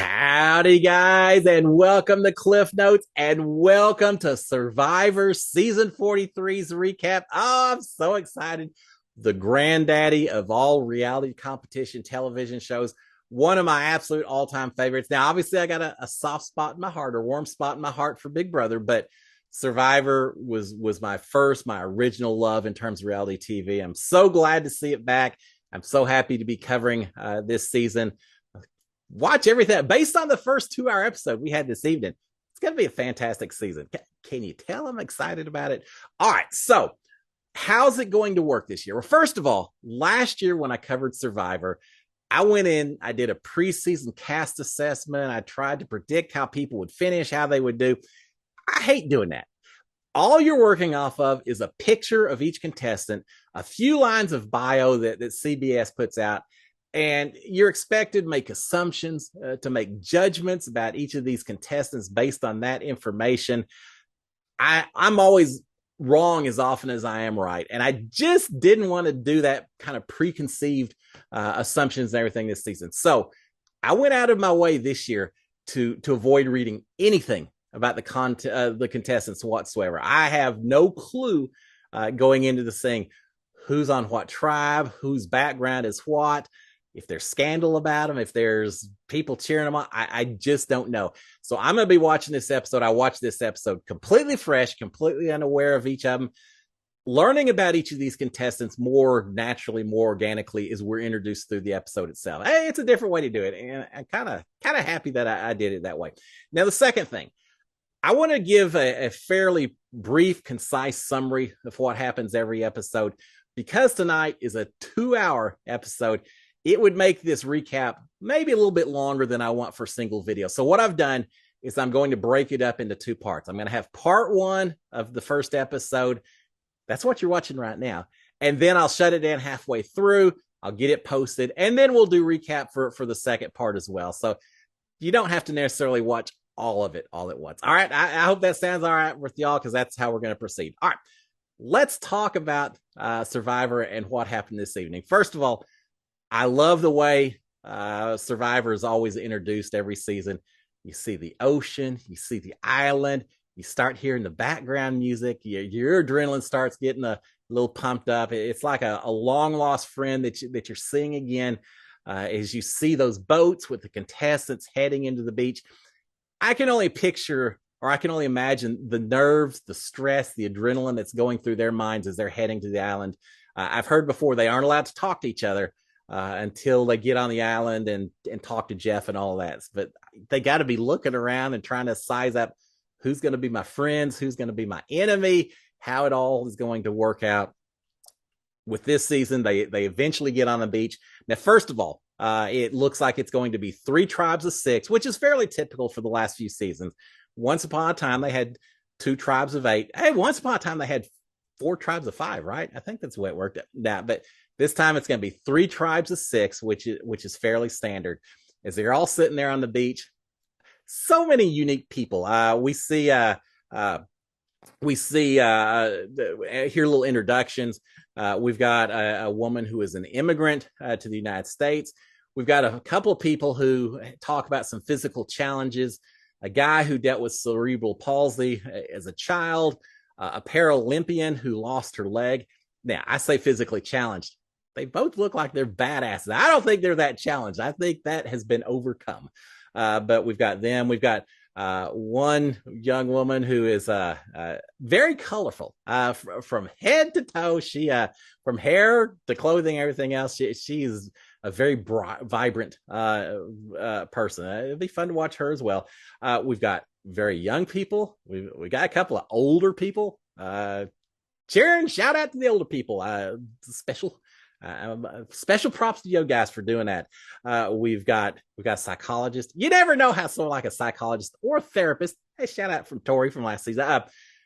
Howdy, guys, and welcome to Cliff Notes, and welcome to Survivor Season 43's recap. Oh, I'm so excited. The granddaddy of all reality competition television shows, one of my absolute all-time favorites. Now, obviously, I got a soft spot in my heart, or warm spot in my heart for Big Brother, but Survivor was my original love in terms of reality TV. I'm so glad to see it back. I'm so happy to be covering this season. Watch everything based on the first 2-hour episode we had this evening. It's going to be a fantastic season. Can you tell I'm excited about it? All right. So how's it going to work this year? Well, first of all, last year when I covered Survivor, I went in, I did a preseason cast assessment. I tried to predict how people would finish, how they would do. I hate doing that. All you're working off of is a picture of each contestant, a few lines of bio that CBS puts out, and you're expected to make assumptions, to make judgments about each of these contestants based on that information. I'm always wrong as often as I am right. And I just didn't want to do that kind of preconceived assumptions and everything this season. So I went out of my way this year to avoid reading anything about the contestants whatsoever. I have no clue going into this thing who's on what tribe, whose background is what, if there's scandal about them, if there's people cheering them on. I just don't know. So I'm going to be watching this episode. I watched this episode completely fresh, completely unaware of each of them. Learning about each of these contestants more naturally, more organically, as we're introduced through the episode itself. Hey, it's a different way to do it. And I'm kind of happy that I did it that way. Now, the second thing, I want to give a fairly brief, concise summary of what happens every episode. Because tonight is a 2-hour episode, it would make this recap maybe a little bit longer than I want for a single video. So what I've done is I'm going to break it up into 2 parts. I'm going to have part 1 of the first episode. That's what you're watching right now. And then I'll shut it down halfway through. I'll get it posted. And then we'll do recap for the second part as well. So you don't have to necessarily watch all of it all at once. All right. I hope that sounds all right with y'all, because that's how we're going to proceed. All right. Let's talk about Survivor and what happened this evening. First of all, I love the way Survivor is always introduced every season. You see the ocean, you see the island, you start hearing the background music, your adrenaline starts getting a little pumped up. It's like a long lost friend that you're seeing again as you see those boats with the contestants heading into the beach. I can only picture, or I can only imagine the nerves, the stress, the adrenaline that's going through their minds as they're heading to the island. I've heard before they aren't allowed to talk to each other until they get on the island and talk to Jeff and all that. But they got to be looking around and trying to size up who's going to be my friends, who's going to be my enemy, how it all is going to work out. With this season, they eventually get on the beach. Now, first of all, it looks like it's going to be 3 tribes of 6, which is fairly typical for the last few seasons. Once upon a time, they had 2 tribes of 8. Hey, once upon a time, they had 4 tribes of 5, right? I think that's the way it worked out. But this time it's going to be 3 tribes of 6, which is fairly standard, as they're all sitting there on the beach. So many unique people. We see hear little introductions. We've got a woman who is an immigrant to the United States. We've got a couple of people who talk about some physical challenges. A guy who dealt with cerebral palsy as a child, a Paralympian who lost her leg. Now, I say physically challenged. They both look like they're badasses. I don't think they're that challenged. I think that has been overcome. But we've got them. We've got one young woman who is very colorful from head to toe. She from hair to clothing, everything else. She's a very vibrant person. It'd be fun to watch her as well. We've got very young people. We got a couple of older people. Cheering, shout out to the older people. Special props to you guys for doing that. We've got psychologists. You never know how someone like a psychologist or a therapist. Hey, shout out from Tori from last season.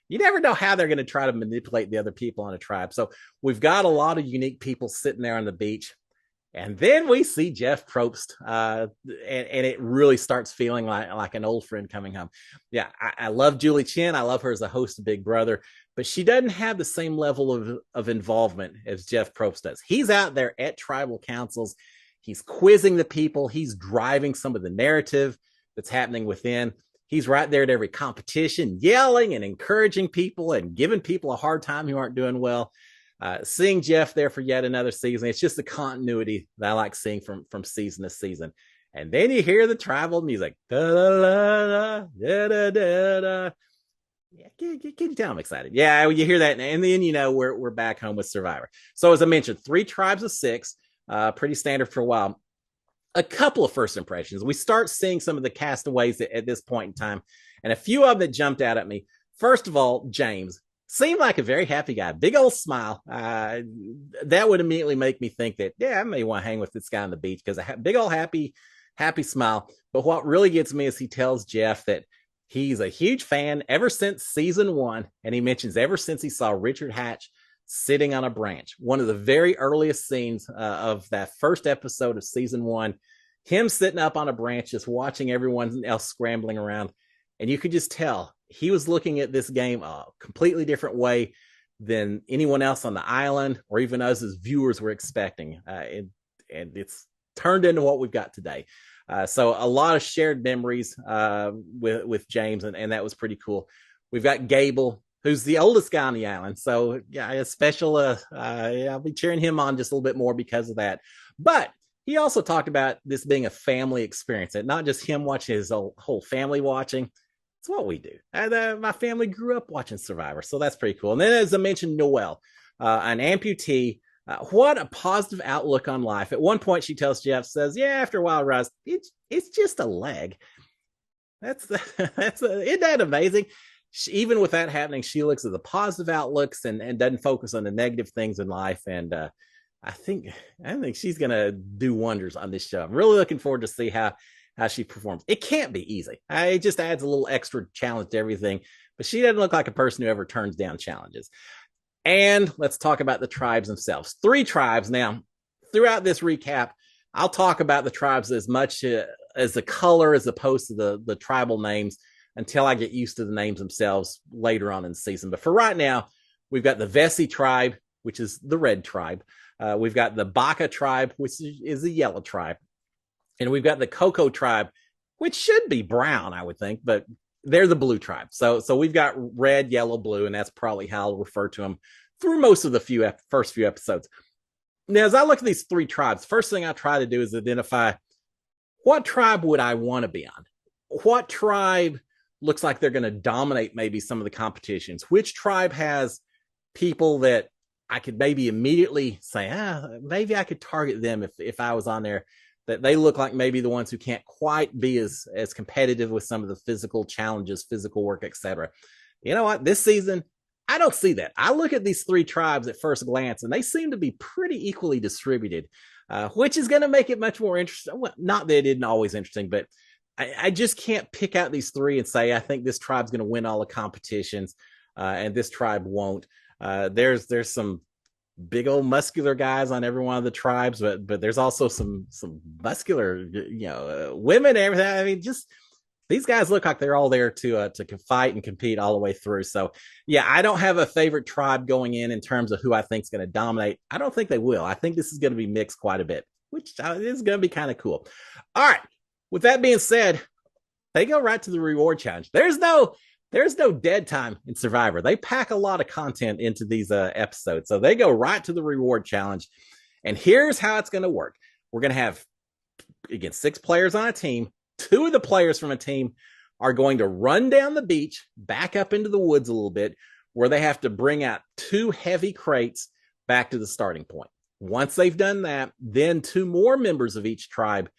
You never know how they're going to try to manipulate the other people on a tribe. So we've got a lot of unique people sitting there on the beach. And then we see Jeff Probst, and it really starts feeling like an old friend coming home. Yeah, I love Julie Chen. I love her as a host of Big Brother, but she doesn't have the same level of involvement as Jeff Probst does. He's out there at tribal councils. He's quizzing the people. He's driving some of the narrative. that's happening within. He's right there at every competition, yelling and encouraging people and giving people a hard time who aren't doing well. Seeing Jeff there for yet another season, it's just the continuity that I like seeing from season to season. And then you hear the tribal music. Da-da-da-da, da-da-da-da. Yeah, can you tell I'm excited? Yeah, you hear that, and then we're back home with Survivor. So as I mentioned, 3 tribes of 6, pretty standard for a while. A couple of first impressions. We start seeing some of the castaways at this point in time, and a few of them that jumped out at me. First of all, James seemed like a very happy guy, big old smile. That would immediately make me think that, yeah, I may want to hang with this guy on the beach, because a big old happy smile. But what really gets me is he tells Jeff that he's a huge fan ever since season 1, and he mentions ever since he saw Richard Hatch sitting on a branch. One of the very earliest scenes of that first episode of season 1, him sitting up on a branch, just watching everyone else scrambling around. And you could just tell he was looking at this game a completely different way than anyone else on the island, or even us as viewers were expecting. And it's turned into what we've got today. So a lot of shared memories with James, and that was pretty cool. We've got Gable, who's the oldest guy on the island. So yeah, a special, I'll be cheering him on just a little bit more because of that. But he also talked about this being a family experience, and not just him watching, his whole family watching. It's what we do. My family grew up watching Survivor, so that's pretty cool. And then, as I mentioned, Noelle, an amputee. What a positive outlook on life. At one point, she tells Jeff, says, yeah, after a while, Ross, it's just a leg. Isn't that amazing? Even with that happening, she looks at the positive outlooks and doesn't focus on the negative things in life. And I think she's going to do wonders on this show. I'm really looking forward to see how she performs. It can't be easy. It just adds a little extra challenge to everything. But she doesn't look like a person who ever turns down challenges. And let's talk about the tribes themselves. 3 tribes. Now, throughout this recap, I'll talk about the tribes as much as the color as opposed to the tribal names until I get used to the names themselves later on in the season. But for right now, we've got the Vessi tribe, which is the red tribe. We've got the Baka tribe, which is the yellow tribe. And we've got the Coco tribe, which should be brown, I would think, but they're the blue tribe. So we've got red, yellow, blue, and that's probably how I'll refer to them through most of the first few episodes. Now, as I look at these 3 tribes, first thing I try to do is identify what tribe would I want to be on? What tribe looks like they're going to dominate maybe some of the competitions? Which tribe has people that I could maybe immediately say, maybe I could target them if I was on there, that they look like maybe the ones who can't quite be as competitive with some of the physical challenges, physical work, etc. You know what? This season, I don't see that. I look at these 3 tribes at first glance, and they seem to be pretty equally distributed, which is going to make it much more interesting. Well, not that it isn't always interesting, but I just can't pick out these 3 and say, I think this tribe's going to win all the competitions, and this tribe won't. There's some big old muscular guys on every one of the tribes, but there's also some muscular, women and everything. I mean, just these guys look like they're all there to fight and compete all the way through. So yeah, I don't have a favorite tribe going in terms of who I think is going to dominate. I don't think they will. I think this is going to be mixed quite a bit, which is going to be kind of cool. All right. With that being said, they go right to the reward challenge. There's no dead time in Survivor. They pack a lot of content into these episodes. So they go right to the reward challenge. And here's how it's going to work. We're going to have, again, 6 players on a team. 2 of the players from a team are going to run down the beach, back up into the woods a little bit, where they have to bring out 2 heavy crates back to the starting point. Once they've done that, then 2 more members of each tribe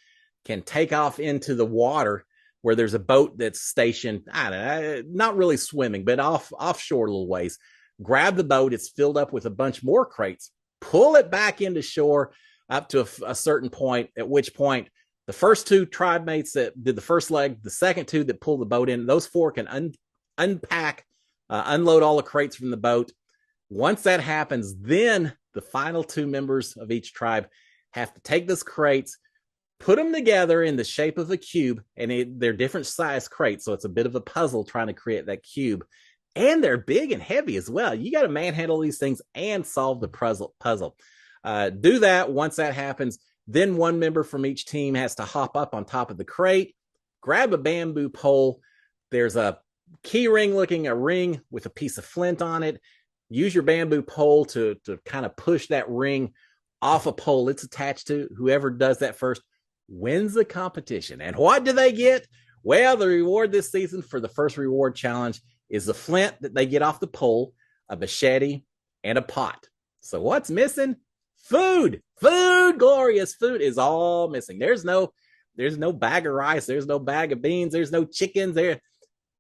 can take off into the water where there's a boat that's stationed, I don't know, not really swimming, but offshore a little ways. Grab the boat, it's filled up with a bunch more crates, pull it back into shore up to a certain point, at which point the first 2 tribe mates that did the first leg, the second 2 that pulled the boat in, those 4 can unpack, unload all the crates from the boat. Once that happens, then the final 2 members of each tribe have to take those crates, put them together in the shape of a cube, and they're different size crates, so it's a bit of a puzzle trying to create that cube. And they're big and heavy as well. You got to manhandle these things and solve the puzzle. Do that. Once that happens, then 1 member from each team has to hop up on top of the crate, grab a bamboo pole. There's a key ring looking a ring with a piece of flint on it. Use your bamboo pole to kind of push that ring off a pole it's attached to. Whoever does that first wins the competition. And what do they get? Well, the reward this season for the first reward challenge is the flint that they get off the pole, a machete, and a pot. So what's missing? Food. Food, glorious food is all missing. There's no bag of rice. There's no bag of beans. There's no chickens. There,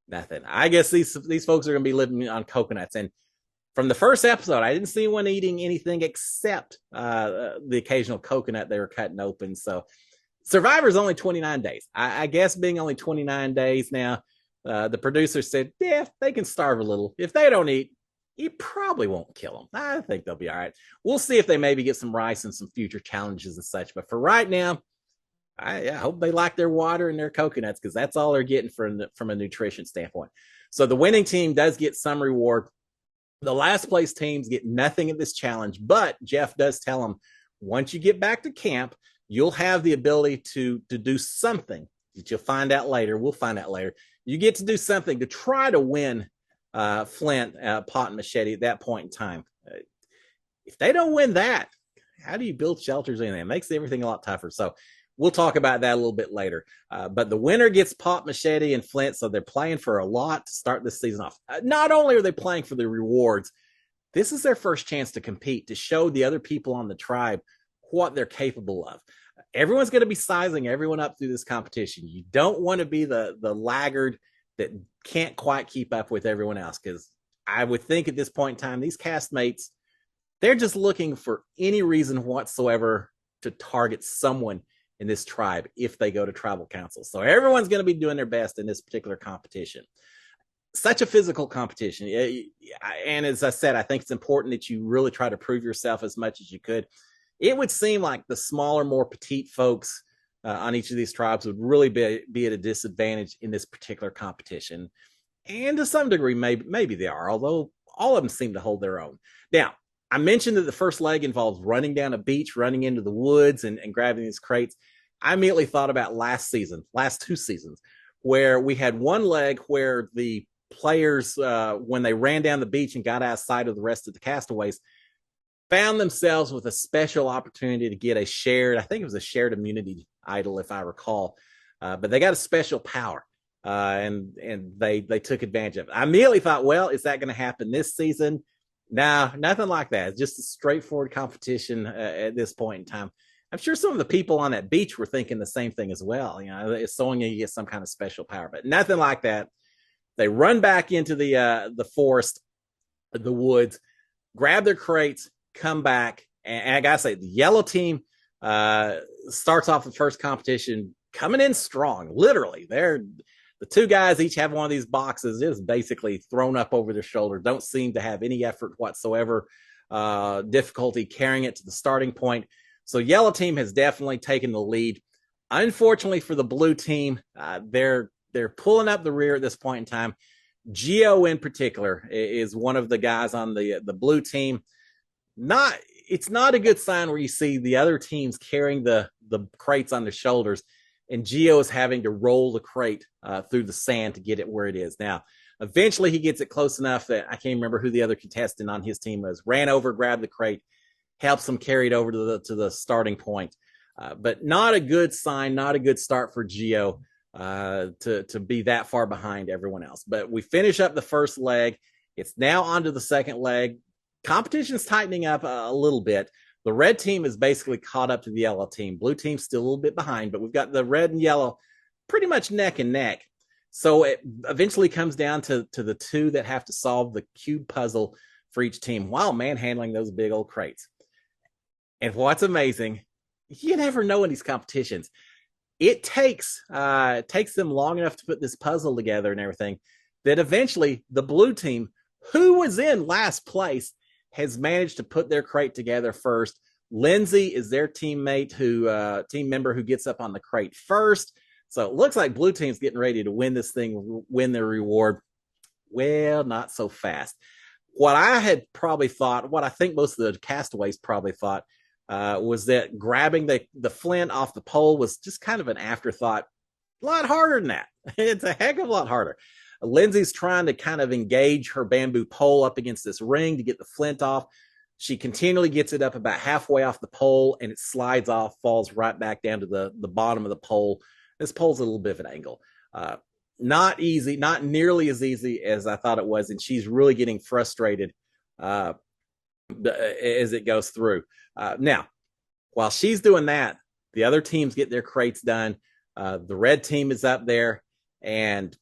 nothing. I guess these folks are going to be living on coconuts. And from the first episode, I didn't see one eating anything except the occasional coconut they were cutting open. So Survivor's only 29 days. I guess being only 29 days now, the producer said, yeah, they can starve a little. If they don't eat, you probably won't kill them. I think they'll be all right. We'll see if they maybe get some rice and some future challenges and such. But for right now, I hope they like their water and their coconuts, because that's all they're getting from a nutrition standpoint. So the winning team does get some reward. The last place teams get nothing in this challenge, but Jeff does tell them, once you get back to camp, you'll have the ability to do something that you'll find out later. We'll find out later. You get to do something to try to win flint, pot, and machete at that point in time. If they don't win that, how do you build shelters? Anything? It makes everything a lot tougher. So we'll talk about that a little bit later. But the winner gets pot, machete, and flint, so they're playing for a lot to start this season off. Not only are they playing for the rewards, this is their first chance to compete, to show the other people on the tribe what they're capable of. Everyone's going to be sizing everyone up through this competition. You don't want to be the laggard that can't quite keep up with everyone else, because I would think at this point in time, these castmates, they're just looking for any reason whatsoever to target someone in this tribe if they go to tribal council. So everyone's going to be doing their best in this particular competition. Such a physical competition. And as I said, I think it's important that you really try to prove yourself as much as you could. It would seem like the smaller, more petite folks on each of these tribes would really be at a disadvantage in this particular competition. And to some degree, maybe they are, although all of them seem to hold their own. Now, I mentioned that the first leg involves running down a beach, running into the woods, and grabbing these crates. I immediately thought about last two seasons, where we had one leg where the players, when they ran down the beach and got outside of the rest of the castaways, found themselves with a special opportunity to get I think it was a shared immunity idol, if I recall. But they got a special power, and they took advantage of it. I immediately thought, well, is that going to happen this season? No, nothing like that. It's just a straightforward competition at this point in time. I'm sure some of the people on that beach were thinking the same thing as well. You know, it's showing you get some kind of special power, but nothing like that. They run back into the forest, the woods, grab their crates, come back, and I gotta say, the yellow team starts off the first competition coming in strong. Literally, the two guys each have one of these boxes, is basically thrown up over their shoulder. Don't seem to have any effort whatsoever, difficulty carrying it to the starting point. So yellow team has definitely taken the lead. Unfortunately for the blue team, they're pulling up the rear at this point in time. Gio in particular is one of the guys on the blue team. It's not a good sign where you see the other teams carrying the crates on their shoulders, and Gio is having to roll the crate through the sand to get it where it is. Now, eventually he gets it close enough that I can't remember who the other contestant on his team was. Ran over, grabbed the crate, helps him carry it over to the starting point. But not a good sign, not a good start for Gio to be that far behind everyone else. But we finish up the first leg. It's now on to the second leg. Competition's tightening up a little bit. The red team is basically caught up to the yellow team. Blue team's still a little bit behind, but we've got the red and yellow pretty much neck and neck. So it eventually comes down to the two that have to solve the cube puzzle for each team while manhandling those big old crates. And what's amazing, you never know in these competitions. It takes them long enough to put this puzzle together and everything that eventually the blue team, who was in last place, has managed to put their crate together first. Lindsay is their team member who gets up on the crate first. So it looks like blue team's getting ready to win this thing, win their reward. Well, not so fast. What I had probably thought, what I think most of the castaways probably thought, was that grabbing the flint off the pole was just kind of an afterthought. A lot harder than that. It's a heck of a lot harder. Lindsay's trying to kind of engage her bamboo pole up against this ring to get the flint off. She continually gets it up about halfway off the pole, and it slides off, falls right back down to the bottom of the pole. This pole's a little bit of an angle. Not easy, not nearly as easy as I thought it was, and she's really getting frustrated as it goes through. Now, while she's doing that, the other teams get their crates done. The red team is up there, and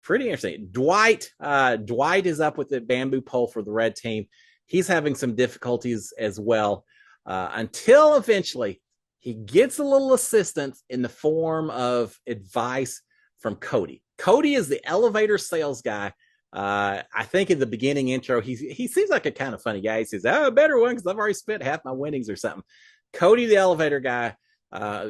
pretty interesting. Dwight is up with the bamboo pole for the red team. He's having some difficulties as well, until eventually he gets a little assistance in the form of advice from Cody. Cody is the elevator sales guy. I think in the beginning intro, he seems like a kind of funny guy. He says, "Oh, a better one because I've already spent half my winnings or something." Cody, the elevator guy,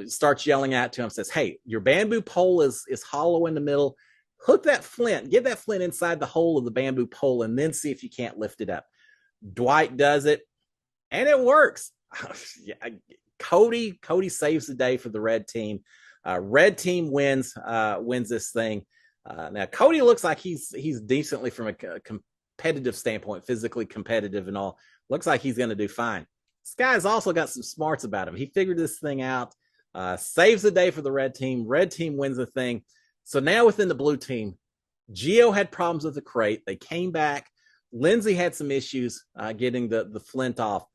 starts yelling out to him, says, "Hey, your bamboo pole is hollow in the middle. Hook that flint, get that flint inside the hole of the bamboo pole, and then see if you can't lift it up." Dwight does it, and it works. Cody saves the day for the red team. Red team wins this thing. Now Cody looks like he's decently from a competitive standpoint, physically competitive and all. Looks like he's going to do fine. This guy's also got some smarts about him. He figured this thing out, saves the day for the red team. Red team wins the thing. So now within the blue team, Gio had problems with the crate. They came back. Lindsay had some issues getting the flint off.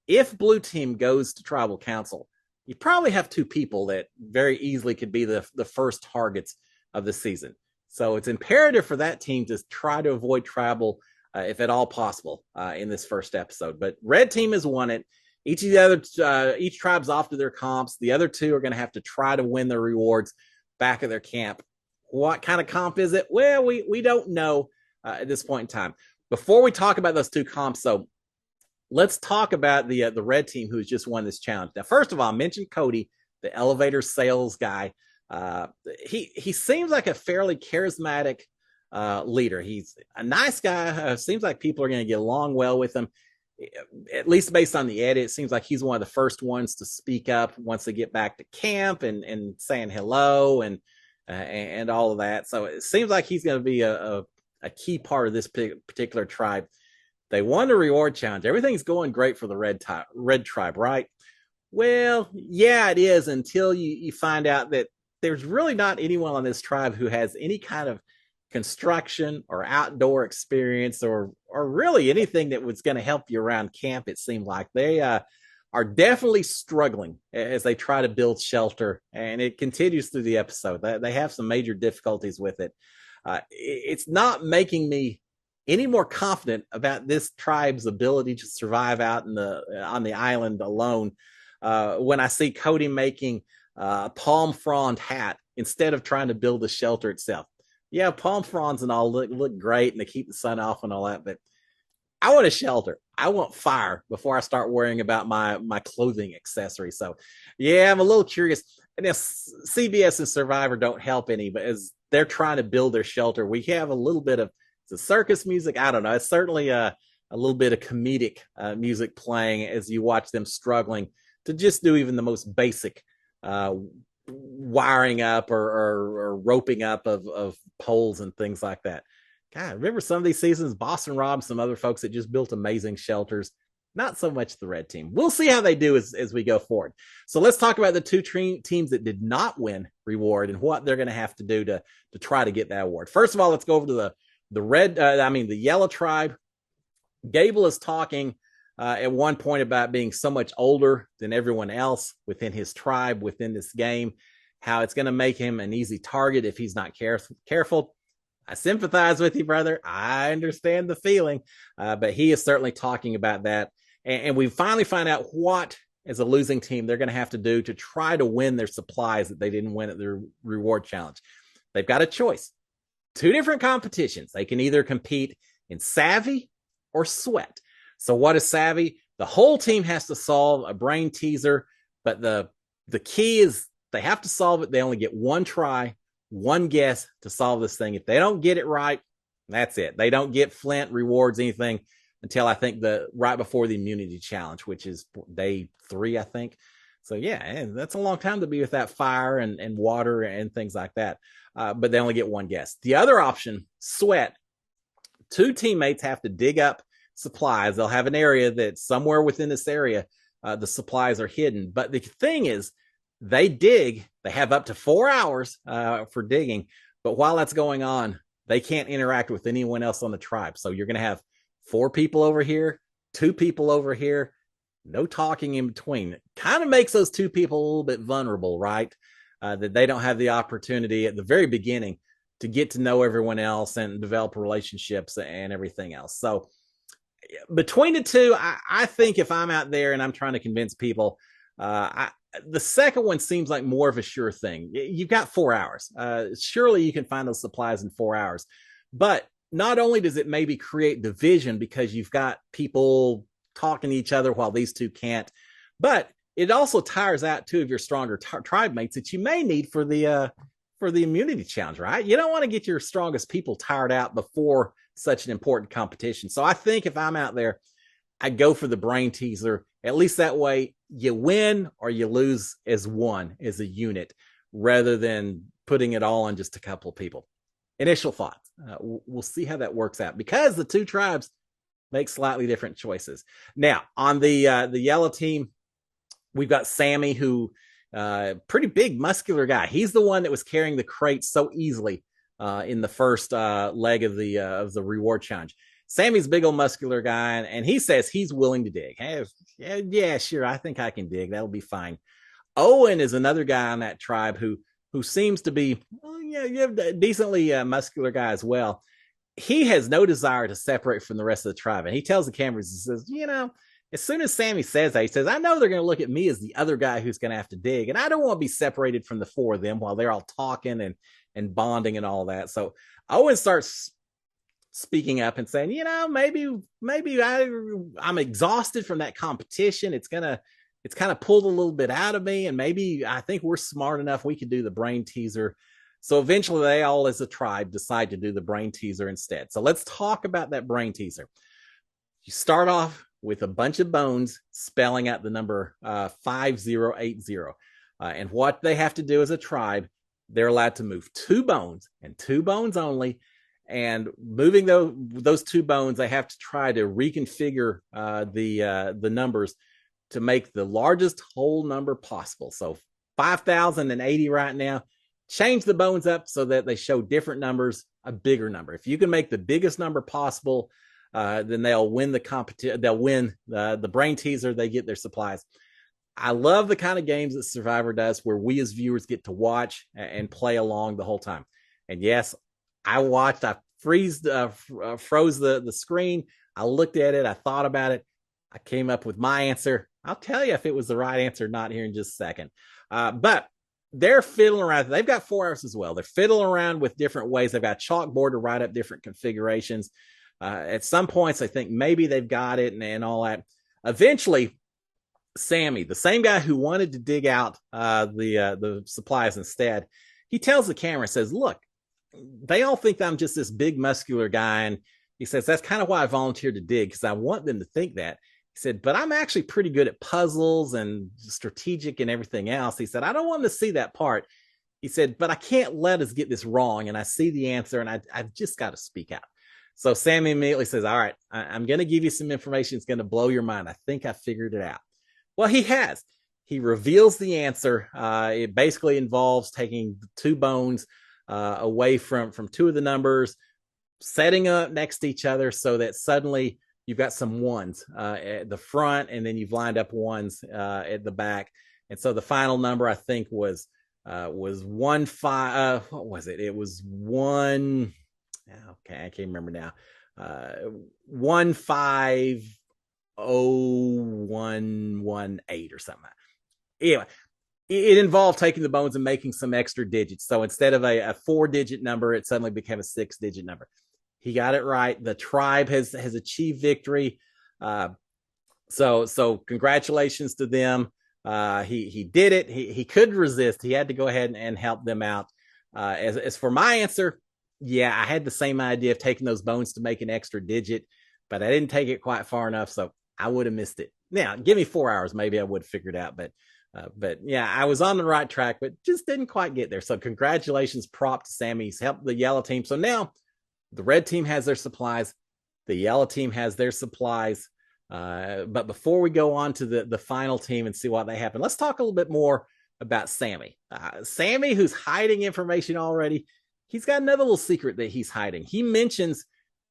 If blue team goes to tribal council, you probably have two people that very easily could be the first targets of the season. So it's imperative for that team to try to avoid tribal if at all possible in this first episode. But red team has won it. Each tribe's off to their comps. The other two are going to have to try to win their rewards back at their camp. What kind of comp is it? Well, we don't know at this point in time. Before we talk about those two comps, though, let's talk about the red team who's just won this challenge. Now, first of all, I mentioned Cody, the elevator sales guy. He seems like a fairly charismatic leader. He's a nice guy. Seems like people are going to get along well with him. At least based on the edit, it seems like he's one of the first ones to speak up once they get back to camp and saying hello and all of that. So it seems like he's going to be a key part of this particular tribe. They won the reward challenge. Everything's going great for the red tribe, right? Well, yeah, it is until you find out that there's really not anyone on this tribe who has any kind of construction or outdoor experience or really anything that was going to help you around camp. It seemed like they are definitely struggling as they try to build shelter, and it continues through the episode. They have some major difficulties with it. It's not making me any more confident about this tribe's ability to survive out on the island alone when I see Cody making a palm frond hat instead of trying to build the shelter itself. Yeah, palm fronds and all look great and they keep the sun off and all that, but I want a shelter. I want fire before I start worrying about my clothing accessories. So yeah, I'm a little curious. And if CBS and Survivor don't help any, but as they're trying to build their shelter, we have a little bit of the circus music. I don't know. It's certainly a little bit of comedic music playing as you watch them struggling to just do even the most basic wiring up or roping up of poles and things like that. God, remember some of these seasons, Boston Rob, some other folks that just built amazing shelters. Not so much the red team. We'll see how they do as we go forward. So let's talk about the two teams that did not win reward and what they're going to have to do to try to get that award. First of all, let's go over to the yellow tribe. Gable is talking at one point about being so much older than everyone else within his tribe, within this game, how it's going to make him an easy target if he's not careful. I sympathize with you, brother. I understand the feeling, but he is certainly talking about that. And we finally find out what, as a losing team, they're going to have to do to try to win their supplies that they didn't win at their reward challenge. They've got a choice. Two different competitions. They can either compete in savvy or sweat. So what is savvy? The whole team has to solve a brain teaser, but the key is they have to solve it. They only get one try, one guess to solve this thing. If they don't get it right, that's it. They don't get Flint rewards, anything until I think right before the immunity challenge, which is day 3, I think. So yeah, and that's a long time to be without fire and water and things like that. But they only get one guest. The other option, sweat. Two teammates have to dig up supplies. They'll have an area that somewhere within this area, the supplies are hidden. But the thing is, they dig. They have up to 4 hours for digging. But while that's going on, they can't interact with anyone else on the tribe. So you're going to have 4 people over here, 2 people over here, no talking in between. It kind of makes those 2 people a little bit vulnerable, right? That they don't have the opportunity at the very beginning to get to know everyone else and develop relationships and everything else. So between the two, I think if I'm out there and I'm trying to convince people, the second one seems like more of a sure thing. You've got 4 hours. Surely you can find those supplies in 4 hours. But not only does it maybe create division because you've got people talking to each other while these two can't, but it also tires out 2 of your stronger tribe mates that you may need for the immunity challenge, right? You don't want to get your strongest people tired out before such an important competition. So I think if I'm out there, I go for the brain teaser. At least that way you win or you lose as one, as a unit, rather than putting it all on just a couple of people. Initial thoughts. We'll see how that works out because the 2 tribes make slightly different choices. Now, on the yellow team, we've got Sammy, who pretty big, muscular guy. He's the one that was carrying the crate so easily in the first leg of the reward challenge. Sammy's a big old muscular guy, and he says he's willing to dig. Hey, yeah, sure, I think I can dig. That'll be fine. Owen is another guy on that tribe who seems to be, a decently muscular guy as well. He has no desire to separate from the rest of the tribe, and he tells the cameras, he says, as soon as Sammy says that, he says, I know they're going to look at me as the other guy who's going to have to dig, and I don't want to be separated from the 4 of them while they're all talking and bonding and all that. So Owen starts speaking up and saying, maybe I'm exhausted from that competition. It's kind of pulled a little bit out of me, and maybe I think we're smart enough we could do the brain teaser. So eventually they all as a tribe decide to do the brain teaser instead. So let's talk about that brain teaser. You start off with a bunch of bones spelling out the number 5080. And what they have to do as a tribe, they're allowed to move 2 bones and 2 bones only. And moving those 2 bones, they have to try to reconfigure the numbers to make the largest whole number possible. So 5,080 right now. Change the bones up so that they show different numbers, a bigger number. If you can make the biggest number possible, then they'll win the competition. They'll win the brain teaser. They get their supplies. I love the kind of games that Survivor does where we as viewers get to watch and play along the whole time. And yes, I watched. I froze the screen. I looked at it. I thought about it. I came up with my answer. I'll tell you if it was the right answer or not here in just a second. But they're fiddling around. They've got 4 hours as well. They're fiddling around with different ways. They've got chalkboard to write up different configurations. At some points, I think maybe they've got it and all that. Eventually, Sammy, the same guy who wanted to dig out the supplies instead, he tells the camera, says, look, they all think I'm just this big muscular guy. And he says, that's kind of why I volunteered to dig, because I want them to think that. He said, but I'm actually pretty good at puzzles and strategic and everything else. He said, I don't want them to see that part. He said, but I can't let us get this wrong. And I see the answer and I've just got to speak out. So Sammy immediately says, all right, I'm going to give you some information. It's going to blow your mind. I think I figured it out. Well, he has. He reveals the answer. It basically involves taking 2 bones away from 2 of the numbers, setting up next to each other so that suddenly you've got some 1s at the front, and then you've lined up 1s at the back. And so the final number, I think, was 1 5. What was it? It was 1. Okay, I can't remember now. 150118 or something. Anyway, it involved taking the bones and making some extra digits. So instead of a 4-digit number, it suddenly became a 6-digit number. He got it right. The tribe has achieved victory. So congratulations to them. He did it. He couldn't resist. He had to go ahead and help them out. As for my answer, yeah, I had the same idea of taking those bones to make an extra digit, but I didn't take it quite far enough, so I would have missed it. Now, give me 4 hours, maybe I would have figured out, but But yeah, I was on the right track, but just didn't quite get there. So congratulations, prop to Sammy. He's helped the yellow team. So now the red team has their supplies. The yellow team has their supplies. But before we go on to the final team and see what they happen, let's talk a little bit more about Sammy. Sammy, who's hiding information already, he's got another little secret that he's hiding. He mentions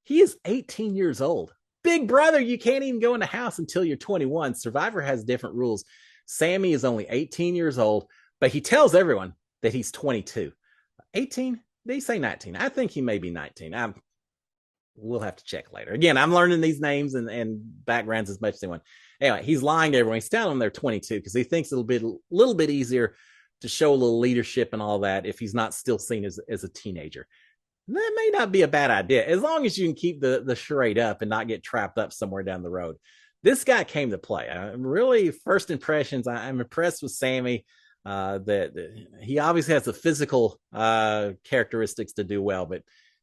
he is 18 years old. Big brother, you can't even go in the house until you're 21. Survivor has different rules. Sammy is only 18 years old, but he tells everyone that he's 22. 18? Did he say 19? I think he may be 19. We'll have to check later. Again, I'm learning these names and backgrounds as much as they want. Anyway, he's lying to everyone. He's telling them they're 22 because he thinks it'll be a little bit easier to show a little leadership and all that if he's not still seen as a teenager. That may not be a bad idea, as long as you can keep the charade up and not get trapped up somewhere down the road. This guy came to play. Really, first impressions, I'm impressed with Sammy. That he obviously has the physical characteristics to do well, but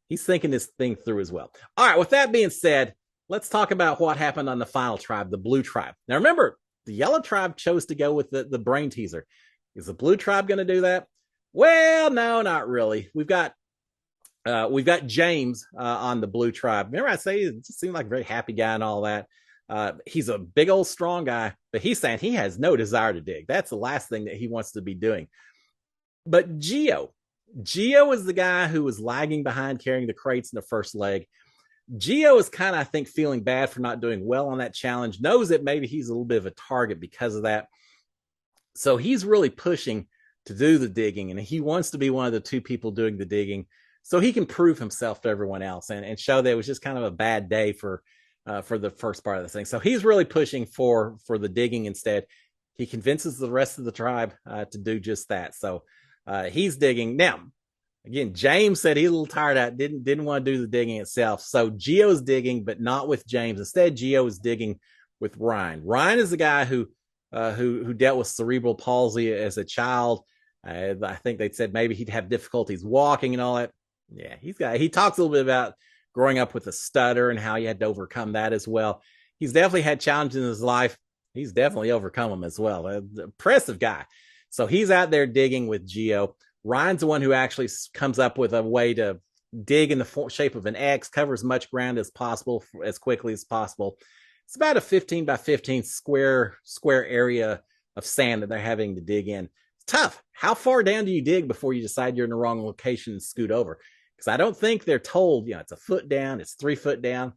he's thinking this thing through as well. All right, with that being said, let's talk about what happened on the final tribe, the blue tribe. Now, remember, the yellow tribe chose to go with the brain teaser. Is the blue tribe going to do that? Well, no, not really. We've got James on the blue tribe. Remember I say he just seemed like a very happy guy and all that. He's a big old strong guy, but he's saying he has no desire to dig. That's the last thing that he wants to be doing. But Gio is the guy who was lagging behind carrying the crates in the first leg. Gio is kind of, I think, feeling bad for not doing well on that challenge, knows that maybe he's a little bit of a target because of that. So he's really pushing to do the digging, and he wants to be one of the two people doing the digging so he can prove himself to everyone else and show that it was just kind of a bad day for the first part of the thing. So he's really pushing for the digging instead. He convinces the rest of the tribe to do just that. So he's digging. Now, again, James said he's a little tired out, didn't want to do the digging itself. So Gio's digging, but not with James. Instead, Gio is digging with Ryan. Ryan is the guy who dealt with cerebral palsy as a child. I think they said maybe he'd have difficulties walking and all that. Yeah, he talks a little bit about growing up with a stutter and how he had to overcome that as well. He's definitely had challenges in his life. He's definitely overcome them as well. Impressive guy. So he's out there digging with Gio. Ryan's the one who actually comes up with a way to dig in the shape of an X, cover as much ground as possible as quickly as possible. It's about a 15 by 15 square area of sand that they're having to dig in. It's tough. How far down do you dig before you decide you're in the wrong location and scoot over? Because I don't think they're told, it's a foot down, it's 3 foot down.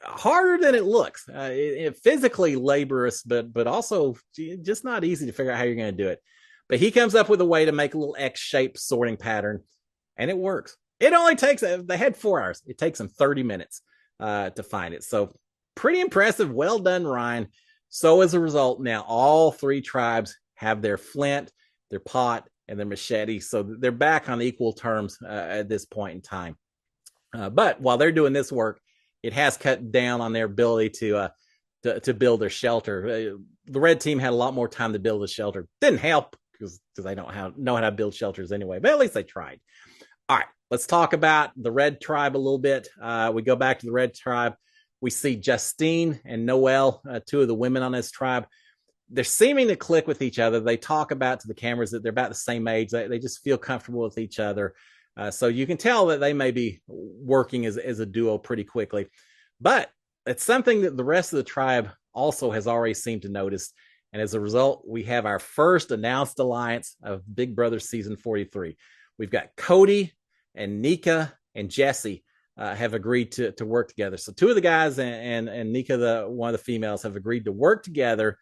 Harder than it looks. It physically laborious, but also just not easy to figure out how you're going to do it. But he comes up with a way to make a little X-shaped sorting pattern, and it works. It only takes, they had 4 hours. It takes them 30 minutes to find it. So pretty impressive. Well done, Ryan. So as a result, now all 3 tribes have their flint, their pot, and their machete. So they're back on equal terms at this point in time. But while they're doing this work, it has cut down on their ability to build their shelter. The red team had a lot more time to build a shelter. Didn't help because they don't know how to build shelters anyway, but at least they tried. All right, let's talk about the red tribe a little bit. We go back to the red tribe. We see Justine and Noelle, 2 of the women on this tribe. They're seeming to click with each other. They talk about to the cameras that they're about the same age. They just feel comfortable with each other. So you can tell that they may be working as a duo pretty quickly. But it's something that the rest of the tribe also has already seemed to notice. And as a result, we have our first announced alliance of Big Brother Season 43. We've got Cody and Nika and Jesse have agreed to work together. So 2 of the guys and Nika, one of the females, have agreed to work together.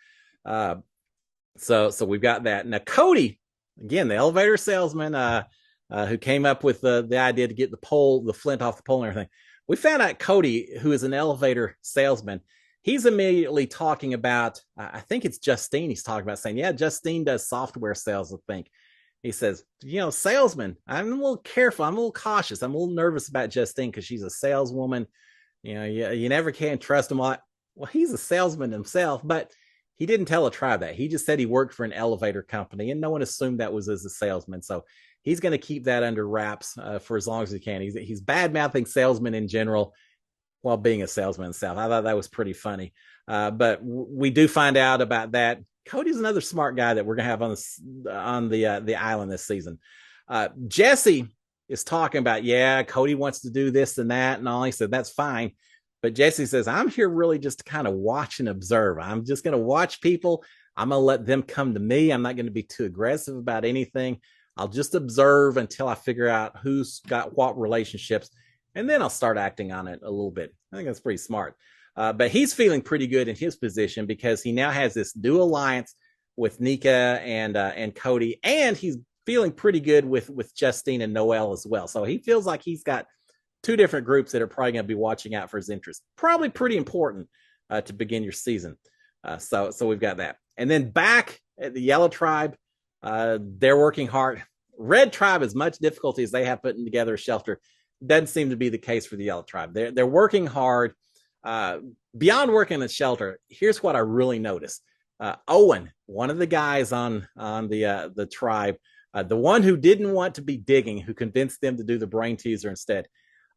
So we've got that. Now, Cody, again, the elevator salesman who came up with the idea to get the flint off the pole and everything. We found out Cody, who is an elevator salesman, he's immediately talking about, I think it's Justine he's talking about, saying, yeah, Justine does software sales, I think. He says, salesman, I'm a little careful. I'm a little cautious. I'm a little nervous about Justine because she's a saleswoman. You never can trust him. Well, he's a salesman himself, but he didn't tell a tribe that. He just said he worked for an elevator company, and no one assumed that was as a salesman. So he's going to keep that under wraps for as long as he can. He's bad-mouthing salesmen in general while being a salesman himself. I thought that was pretty funny. But we do find out about that. Cody's another smart guy that we're gonna have on the island this season. Jesse is talking about, yeah, Cody wants to do this and that and all. He said that's fine, but Jesse says I'm here really just to kind of watch and observe. I'm just gonna watch people. I'm gonna let them come to me. I'm not gonna be too aggressive about anything. I'll just observe until I figure out who's got what relationships, and then I'll start acting on it a little bit. I think that's pretty smart. But he's feeling pretty good in his position because he now has this new alliance with Nika and Cody, and he's feeling pretty good with Justine and Noelle as well. So he feels like he's got two different groups that are probably going to be watching out for his interests. Probably pretty important to begin your season. So we've got that, and then back at the Yellow Tribe, they're working hard. Red Tribe, as much difficulty as they have putting together a shelter, doesn't seem to be the case for the Yellow Tribe. They're working hard. Beyond working in the shelter, here's what I really noticed. Owen, one of the guys on the tribe, the one who didn't want to be digging, who convinced them to do the brain teaser instead.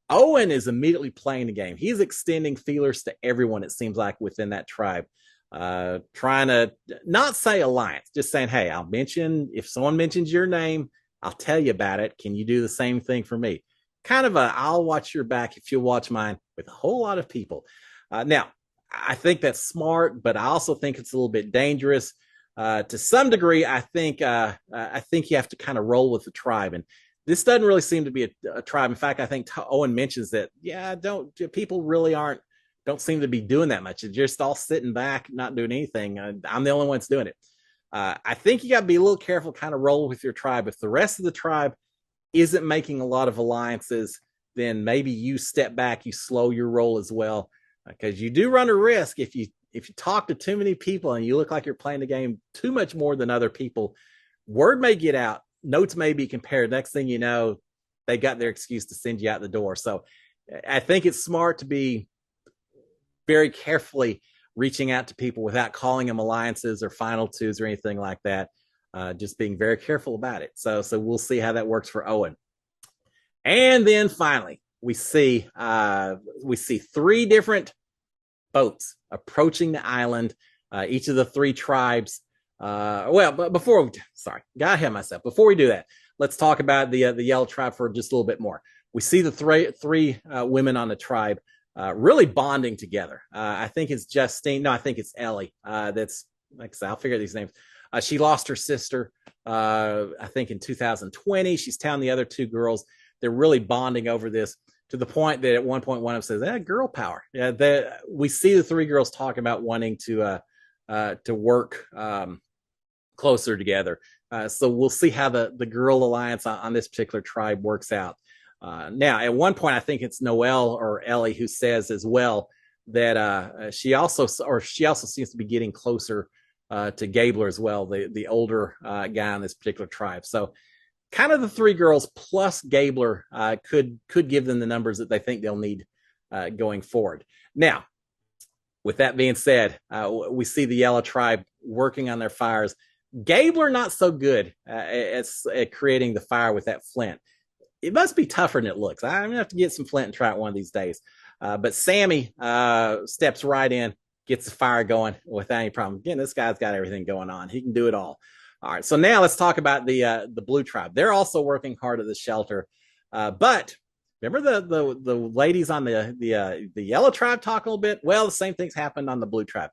Owen is immediately playing the game. He's extending feelers to everyone, it seems like, within that tribe. Trying to not say alliance, just saying, hey, I'll mention, if someone mentions your name, I'll tell you about it. Can you do the same thing for me? Kind of I'll watch your back if you'll watch mine with a whole lot of people. Now, I think that's smart, but I also think it's a little bit dangerous. To some degree, I think you have to kind of roll with the tribe. And this doesn't really seem to be a tribe. In fact, I think Owen mentions that, people really don't seem to be doing that much. They're just all sitting back, not doing anything. I'm the only one that's doing it. I think you got to be a little careful, kind of roll with your tribe. If the rest of the tribe isn't making a lot of alliances, then maybe you step back, you slow your roll as well, because you do run a risk if you talk to too many people and you look like you're playing the game too much more than other people. Word may get out, notes may be compared. Next thing you know, they got their excuse to send you out the door. So I think it's smart to be very carefully reaching out to people without calling them alliances or final twos or anything like that. Just being very careful about it. So we'll see how that works for Owen. And then finally, we see three different boats approaching the island. Each of the three tribes. But before got ahead of myself. Before we do that, let's talk about the Yellow Tribe for just a little bit more. We see the three women on the tribe really bonding together. I think it's Justine. No, I think it's Ellie. That's, like I said, I'll figure these names. She lost her sister, I think, in 2020. She's telling the other two girls they're really bonding over this, to the point that at one point one of them says, girl power. Yeah, we see the three girls talking about wanting to work closer together. So we'll see how the girl alliance on this particular tribe works out. Now, at one point, I think it's Noelle or Ellie who says as well that she also seems to be getting closer to Gabler as well, the older guy in this particular tribe. So kind of the three girls plus Gabler could give them the numbers that they think they'll need going forward. Now, with that being said, we see the Yellow Tribe working on their fires. Gabler not so good at creating the fire with that flint. It must be tougher than it looks. I'm gonna have to get some flint and try it one of these days. But Sammy steps right in, gets the fire going without any problem. Again, this guy's got everything going on. He can do it all. All right, so now let's talk about the Blue Tribe. They're also working hard at the shelter, but remember the ladies on the Yellow Tribe talk a little bit? Well, the same things happened on the Blue Tribe.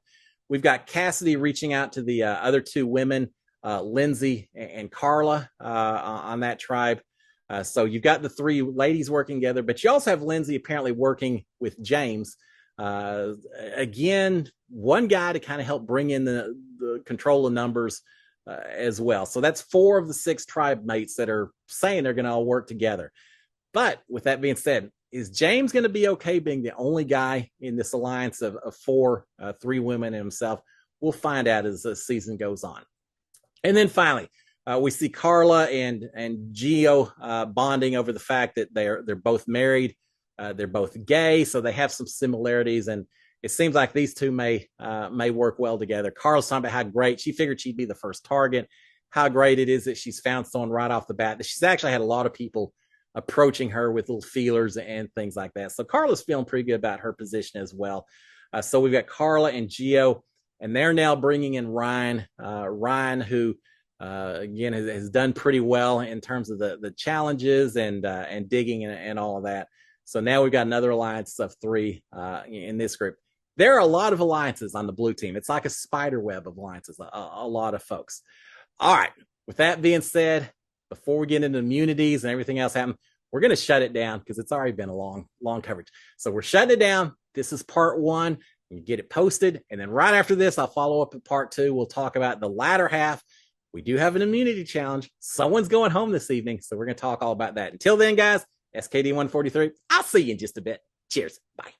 We've got Cassidy reaching out to the other two women, Lindsay and Carla, on that tribe. So you've got the three ladies working together, but you also have Lindsay apparently working with James. Again, one guy to kind of help bring in the control of numbers as well. So that's 4 of the 6 tribe mates that are saying they're going to all work together. But with that being said, is James going to be okay being the only guy in this alliance of 4, 3 women and himself? We'll find out as the season goes on. And then finally, we see Carla and Gio bonding over the fact that they're both married. They're both gay, so they have some similarities, and it seems like these two may work well together. Carla's talking about how great she figured she'd be the first target, how great it is that she's found someone right off the bat, that she's actually had a lot of people approaching her with little feelers and things like that. So Carla's feeling pretty good about her position as well. So we've got Carla and Gio and they're now bringing in Ryan. Ryan, who again has done pretty well in terms of the challenges and digging and all of that. So now we've got another alliance of 3 in this group. There are a lot of alliances on the blue team. It's like a spider web of alliances, a lot of folks. All right. With that being said, before we get into immunities and everything else happen, we're going to shut it down because it's already been a long coverage. So we're shutting it down. This is part 1. You get it posted. And then right after this, I'll follow up with part 2. We'll talk about the latter half. We do have an immunity challenge. Someone's going home this evening. So we're going to talk all about that. Until then, guys, SKD 143. I'll see you in just a bit. Cheers. Bye.